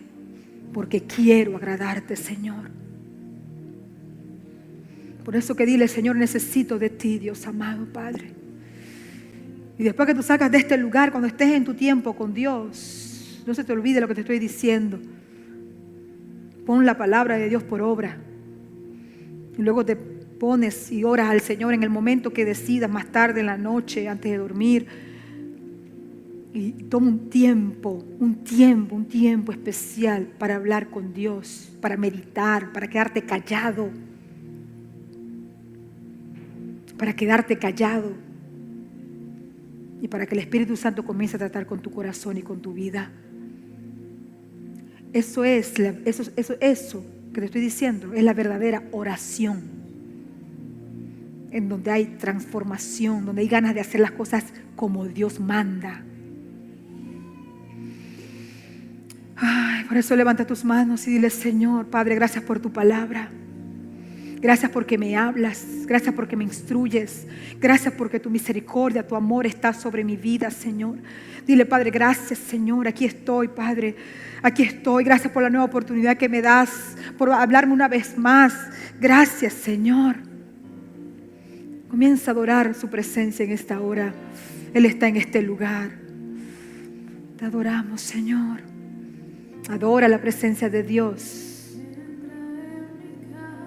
Señor. Por eso que dile: Señor, necesito de ti, Dios amado Padre. Y después que tú salgas de este lugar, cuando estés en tu tiempo con Dios, no se te olvide lo que te estoy diciendo. Pon la palabra de Dios por obra. Y luego te pones y oras al Señor en el momento que decidas, más tarde en la noche, antes de dormir. Y toma un tiempo especial para hablar con Dios, para meditar, para quedarte callado. Y para que el Espíritu Santo comience a tratar con tu corazón y con tu vida. Eso que te estoy diciendo es la verdadera oración, en donde hay transformación, donde hay ganas de hacer las cosas como Dios manda. Ay, por eso levanta tus manos y dile: Señor, Padre, gracias por tu palabra. Gracias porque me hablas, gracias porque me instruyes, gracias porque tu misericordia, tu amor está sobre mi vida, Señor. Dile: Padre, gracias, Señor, aquí estoy, Padre, aquí estoy. Gracias por la nueva oportunidad que me das, por hablarme una vez más. Gracias, Señor. Comienza a adorar su presencia en esta hora. Él está en este lugar. Te adoramos, Señor. Adora la presencia de Dios.